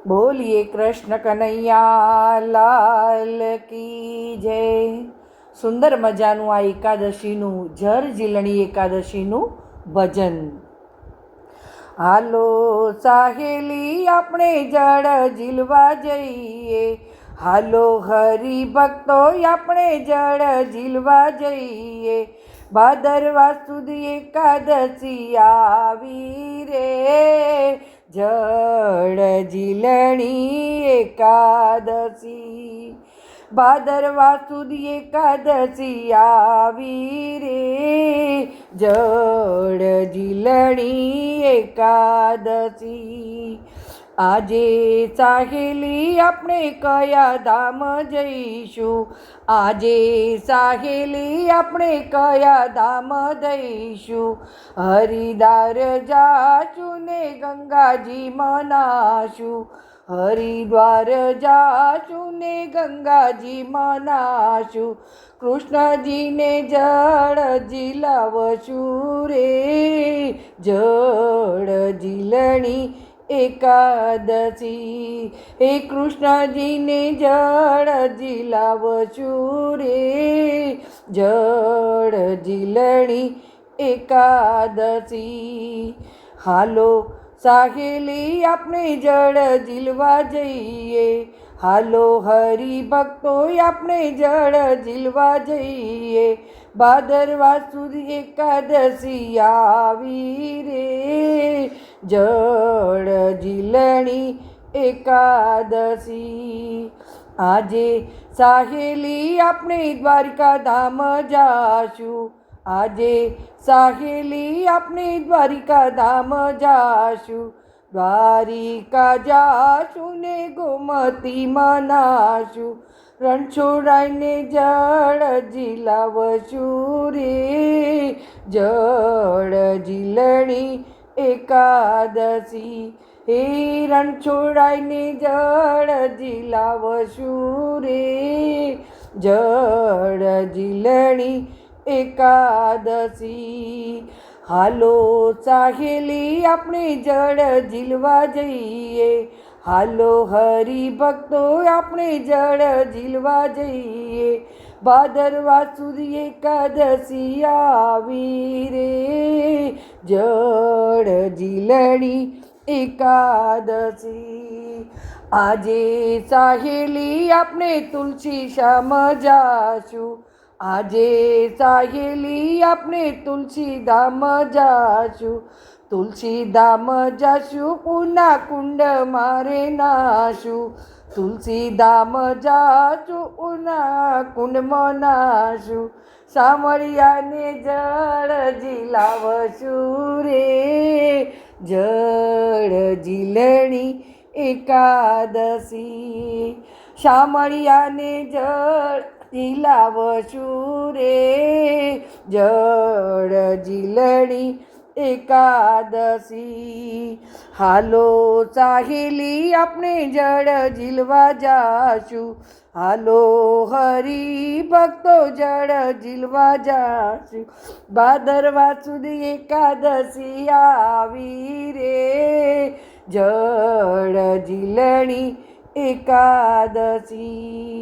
બોલીએ કૃષ્ણ કનૈયા લાલ કી જય. સુંદર મજાનું આ એકાદશીનું જર ઝીલણી એકાદશીનું ભજન. હાલો સાહેલી આપણે જળ ઝીલવા જઈએ, હાલો હરિભક્તો આપણે જળ ઝીલવા જઈએ. ભાદરવા સુદ એકાદશી આવી રે, જળ ઝીલણી એકાદશી. ભાદરવા સુદ એકાદશી આવી રે, જળ ઝીલણી એકાદશી. આજે સાહેલી આપણે કયા ધામ જઈશું, આજે સાહેલી આપણે કયા ધામ જઈશું. હરિદ્વાર જાશું ને ગંગાજી મનાશું, હરિદ્વાર જાશું ને ગંગાજી મનાશું. કૃષ્ણજીને જળ ઝીલાવશું રે, જળ ઝીલણી એકાદશી. હે કૃષ્ણજીને જળ ઝીલાવશું રે, જળ ઝીલણી એકાદશી. હાલો સાહેલી આપણે જળ ઝીલવા જઈએ, હાલો હરિભક્તો આપણે જળ ઝીલવા જઈએ. ભાદરવા સુદ એકાદશી આવી રે, જળ ઝીલણી એકાદશી. આજે સાહેલી આપણે દ્વારકા ધામ જાશું, આજે સાહેલી આપણે દ્વારિકા ધામ જાશું. દ્વારિકા જાશું ને ગોમતી મનાશું, રણછોડાઈને જળ ઝીલાવશું રે, જળ ઝીલણી એકાદશી. હે રણછોડાઈને જળ ઝીલાવશું રે, જળ ઝીલણી એકાદશી. હાલો સાહેલી આપણે જળ ઝીલવા જઈએ, હાલો હરિભક્તો આપણે જળ ઝીલવા જઈએ. ભાદરવા સુદ એકાદશી આવી રે, જળ ઝીલણી એકાદશી. આજે સાહેલી આપણે તુલસી શ્યામ જાશું, આજે સાહેલી આપણે તુલસી ધામ જાશું. તુલસી ધામ જાશું પૂના કુંડ મારે નાશું, તુલસી ધામ જાશું પૂના કુંડમાં નાશું. સામળિયાને જળ ઝીલાવશું રે, જળ ઝીલણી એકાદશી. શામળિયાને જળ ઝીલાવશું રે, જળ ઝીલણી એકાદશી. હાલો સાહેલી આપણે જળ ઝીલવા જાશું, હાલો હરિભક્તો જળ ઝીલવા જાશું. ભાદરવા સુદ એકાદશી આવી રે, જળ ઝીલણી એકાદશી.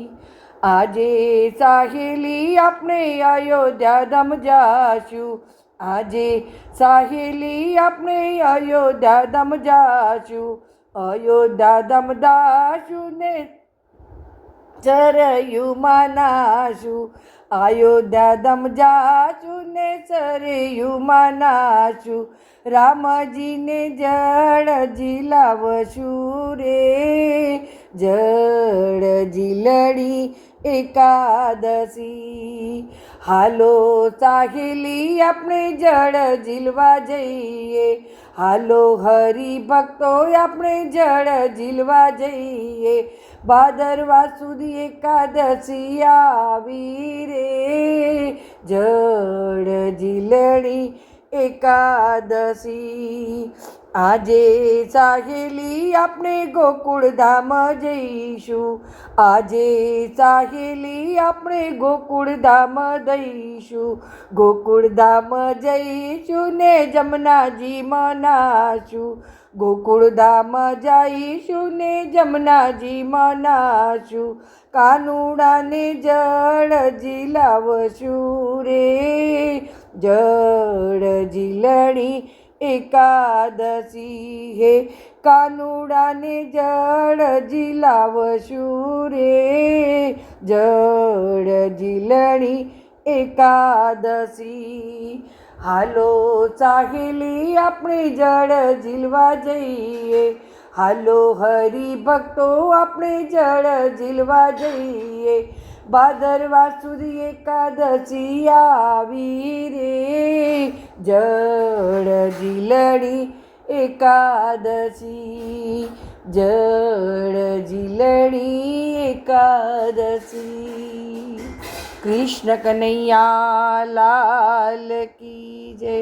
આજે સાહેલી આપણે અયોધ્યા ધામ જાશું, આજે સાહેલી આપણે અયોધ્યા ધામ જાશું. અયોધ્યા ધામ જાશું ને સરયુમાં નાશું, અયોધ્યા ધામ જાશું ને સરયુમાં નાશું. રામજીને જળ ઝીલાવશું રે, જળ ઝીલણી એકાદશી. હાલો સાહેલી આપણે જળ ઝીલવા જઈએ, હાલો હરિભક્તો આપણે જળ ઝીલવા જઈએ. ભાદરવા સુદ એકાદશી આવી રે, જળ ઝીલણી એકાદશી. આજે સાહેલી આપણે ગોકુળ ધામ જઈશું, આજે સાહેલી આપણે ગોકુળ ધામ જઈશું. ગોકુળ ધામ જઈશું ને જમનાજી મનાશું, ગોકુળધામ જઈશું ને જમનાજી મનાશું, કાનુડાને જળ ઝીલાવશું રે, જળ ઝીલણી એકાદશી હે, કાનુડાને જળ ઝીલાવશું રે, જળ ઝીલણી એકાદશી. હાલો સાહેલી આપણે જળ ઝીલવા જઈએ, હાલો હરિભક્તો આપણે જળ ઝીલવા જઈએ, ભાદરવા સુદ એકાદશી આવી રે, જળ ઝીલણી એકાદશી, જળ ઝીલણી એકાદશી. કૃષ્ણ કનૈયા લાલ કી જય.